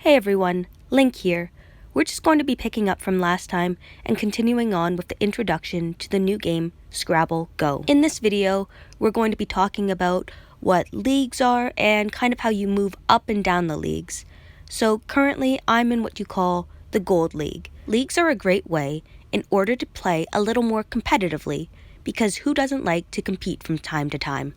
Hey everyone, Link here. We're just going to be picking up from last time and continuing on with the introduction to the new game, Scrabble Go. In this video, we're going to be talking about what leagues are and kind of how you move up and down the leagues. So currently, I'm in what you call the Gold League. Leagues are a great way in order to play a little more competitively, because who doesn't like to compete from time to time?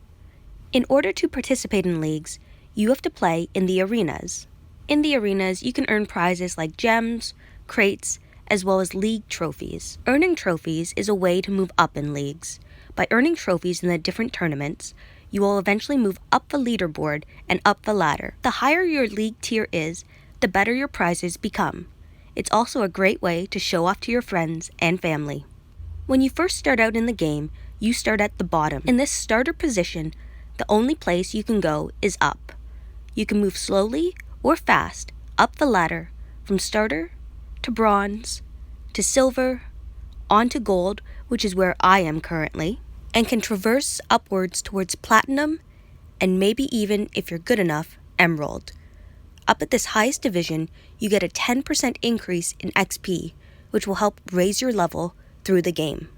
In order to participate in leagues, you have to play in the arenas. In the arenas, you can earn prizes like gems, crates, as well as league trophies. Earning trophies is a way to move up in leagues. By earning trophies in the different tournaments, you will eventually move up the leaderboard and up the ladder. The higher your league tier is, the better your prizes become. It's also a great way to show off to your friends and family. When you first start out in the game, you start at the bottom. In this starter position, the only place you can go is up. You can move slowly or fast up the ladder from starter to bronze to silver onto gold, which is where I am currently, and can traverse upwards towards platinum and maybe even, if you're good enough, emerald. Up at this highest division, you get a 10% increase in XP, which will help raise your level through the game.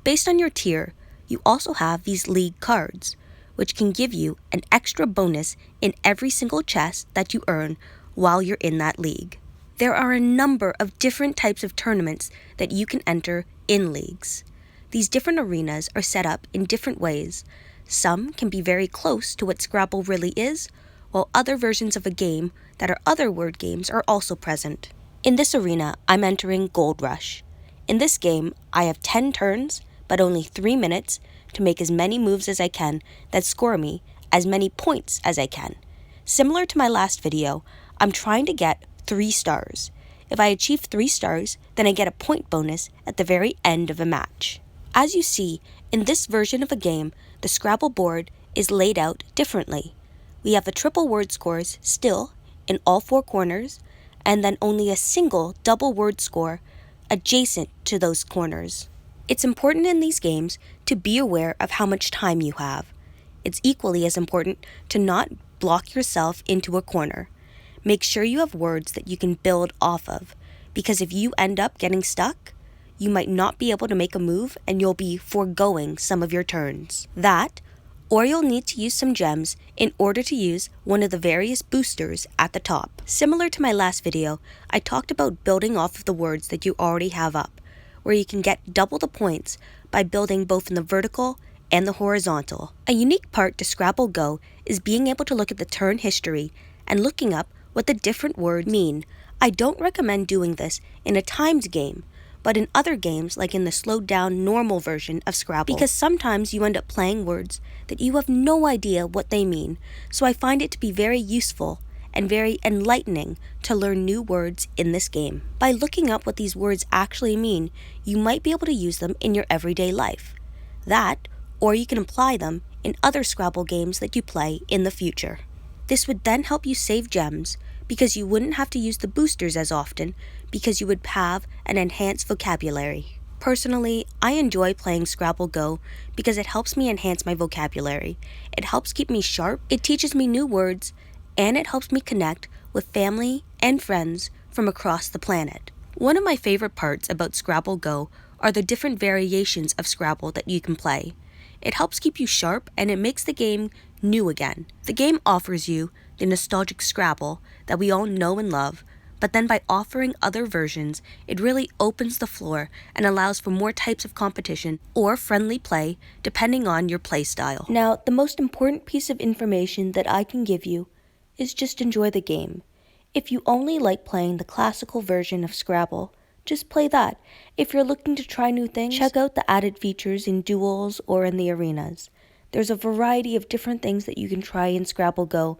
Based on your tier, you also have these league cards, which can give you an extra bonus in every single chest that you earn while you're in that league. There are a number of different types of tournaments that you can enter in leagues. These different arenas are set up in different ways. Some can be very close to what Scrabble really is, while other versions of a game that are other word games are also present. In this arena, I'm entering Gold Rush. In this game, I have 10 turns, but only 3 minutes to make as many moves as I can that score me as many points as I can. Similar to my last video, I'm trying to get 3 stars. If I achieve 3 stars, then I get a point bonus at the very end of a match. As you see, in this version of a game, the Scrabble board is laid out differently. We have the triple word scores still in all 4 corners, and then only a single double word score adjacent to those corners. It's important in these games to be aware of how much time you have. It's equally as important to not block yourself into a corner. Make sure you have words that you can build off of, because if you end up getting stuck, you might not be able to make a move and you'll be foregoing some of your turns. That, or you'll need to use some gems in order to use one of the various boosters at the top. Similar to my last video, I talked about building off of the words that you already have up, where you can get double the points by building both in the vertical and the horizontal. A unique part to Scrabble Go is being able to look at the turn history and looking up what the different words mean. I don't recommend doing this in a timed game, but in other games like in the slowed down normal version of Scrabble, because sometimes you end up playing words that you have no idea what they mean, so I find it to be very useful and very enlightening to learn new words in this game. By looking up what these words actually mean, you might be able to use them in your everyday life. That, or you can apply them in other Scrabble games that you play in the future. This would then help you save gems, because you wouldn't have to use the boosters as often, because you would have an enhanced vocabulary. Personally, I enjoy playing Scrabble Go because it helps me enhance my vocabulary. It helps keep me sharp, it teaches me new words, and it helps me connect with family and friends from across the planet. One of my favorite parts about Scrabble Go are the different variations of Scrabble that you can play. It helps keep you sharp and it makes the game new again. The game offers you the nostalgic Scrabble that we all know and love, but then by offering other versions, it really opens the floor and allows for more types of competition or friendly play depending on your play style. Now, the most important piece of information that I can give you is just enjoy the game. If you only like playing the classical version of Scrabble, just play that. If you're looking to try new things, check out the added features in duels or in the arenas. There's a variety of different things that you can try in Scrabble Go,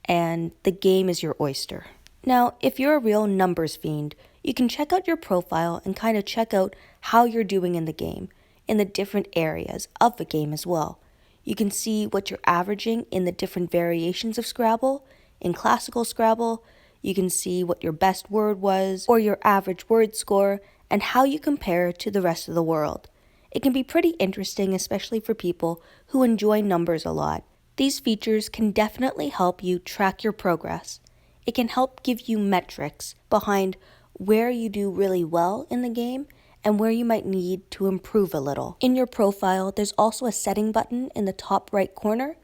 and the game is your oyster. Now, if you're a real numbers fiend, you can check out your profile and kind of check out how you're doing in the game, in the different areas of the game as well. You can see what you're averaging in the different variations of Scrabble. In classical Scrabble, you can see what your best word was, or your average word score, and how you compare to the rest of the world. It can be pretty interesting, especially for people who enjoy numbers a lot. These features can definitely help you track your progress. It can help give you metrics behind where you do really well in the game and where you might need to improve a little. In your profile, there's also a setting button in the top right corner,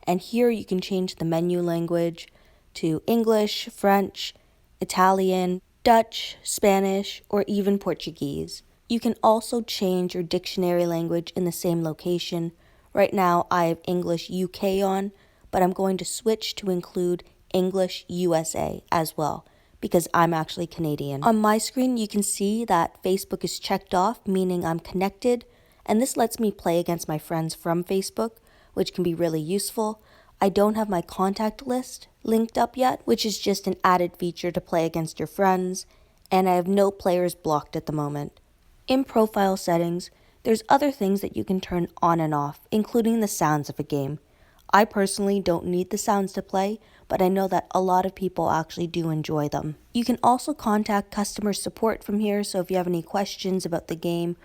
and here you can change the menu language to English, French, Italian, Dutch, Spanish, or even Portuguese. You can also change your dictionary language in the same location. Right now I have English UK on, but I'm going to switch to include English USA as well, because I'm actually Canadian. On my screen, you can see that Facebook is checked off, meaning I'm connected, and this lets me play against my friends from Facebook, which can be really useful. I don't have my contact list linked up yet, which is just an added feature to play against your friends, and I have no players blocked at the moment. In profile settings, there's other things that you can turn on and off, including the sounds of a game. I personally don't need the sounds to play, but I know that a lot of people actually do enjoy them. You can also contact customer support from here, so if you have any questions about the game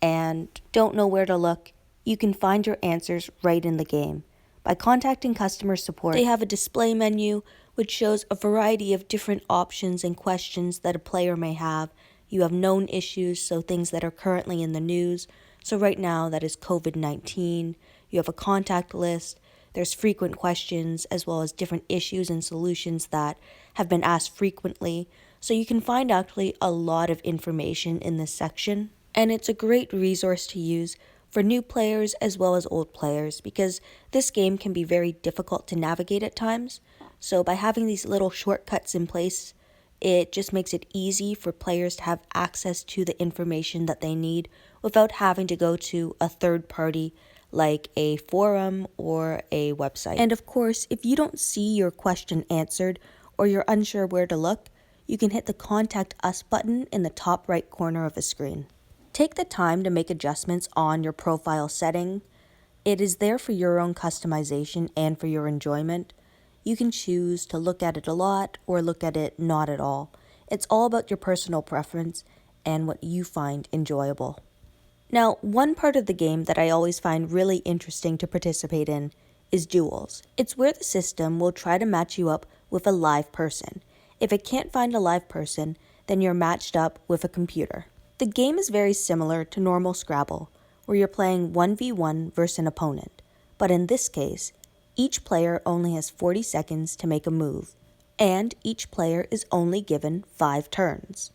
and don't know where to look, you can find your answers right in the game. By contacting customer support, they have a display menu which shows a variety of different options and questions that a player may have. You have known issues, so things that are currently in the news. So right now that is COVID-19. You have a contact list. There's frequent questions as well as different issues and solutions that have been asked frequently. So you can find actually a lot of information in this section. And it's a great resource to use for new players as well as old players, because this game can be very difficult to navigate at times. So by having these little shortcuts in place, it just makes it easy for players to have access to the information that they need without having to go to a third party like a forum or a website. And of course, if you don't see your question answered or you're unsure where to look, you can hit the Contact Us button in the top right corner of the screen. Take the time to make adjustments on your profile setting. It is there for your own customization and for your enjoyment. You can choose to look at it a lot or look at it not at all. It's all about your personal preference and what you find enjoyable. Now, one part of the game that I always find really interesting to participate in is duels. It's where the system will try to match you up with a live person. If it can't find a live person, then you're matched up with a computer. The game is very similar to normal Scrabble, where you're playing 1v1 versus an opponent, but in this case, each player only has 40 seconds to make a move, and each player is only given 5 turns.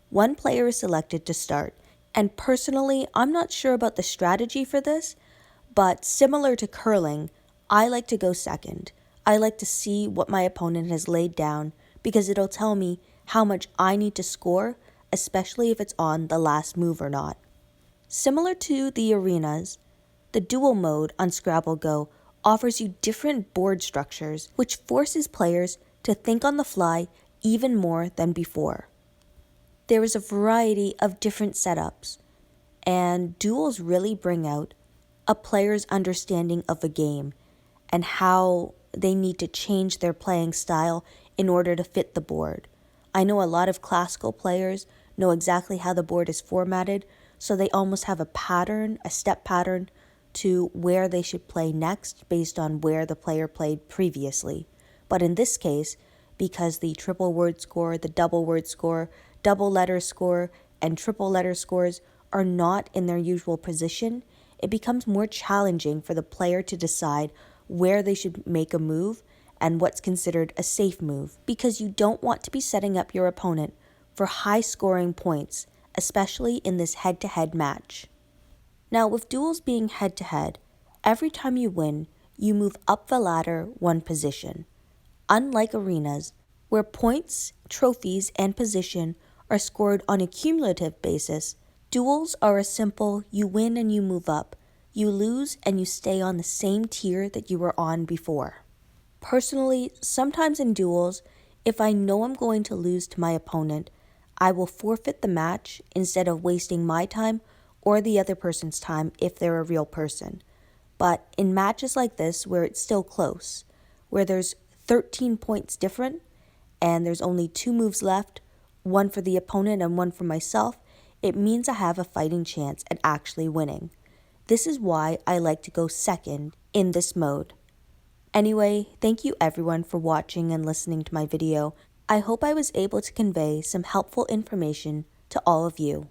One player is selected to start, and personally, I'm not sure about the strategy for this, but similar to curling, I like to go second. I like to see what my opponent has laid down because it'll tell me how much I need to score, especially if it's on the last move or not. Similar to the arenas, the duel mode on Scrabble Go offers you different board structures, which forces players to think on the fly even more than before. There is a variety of different setups, and duels really bring out a player's understanding of a game and how they need to change their playing style in order to fit the board. I know a lot of classical players know exactly how the board is formatted, so they almost have a pattern, a step pattern, to where they should play next based on where the player played previously. But in this case, because the triple word score, the double word score, double letter score, and triple letter scores are not in their usual position, it becomes more challenging for the player to decide where they should make a move and what's considered a safe move, because you don't want to be setting up your opponent for high scoring points, especially in this head-to-head match. Now, with duels being head-to-head, every time you win, you move up the ladder one position. Unlike arenas, where points, trophies, and position are scored on a cumulative basis, duels are a simple you win and you move up, you lose and you stay on the same tier that you were on before. Personally, sometimes in duels, if I know I'm going to lose to my opponent, I will forfeit the match instead of wasting my time or the other person's time if they're a real person. But in matches like this, where it's still close, where there's 13 points different and there's only 2 moves left, one for the opponent and one for myself, it means I have a fighting chance at actually winning. This is why I like to go second in this mode. Anyway, thank you everyone for watching and listening to my video. I hope I was able to convey some helpful information to all of you.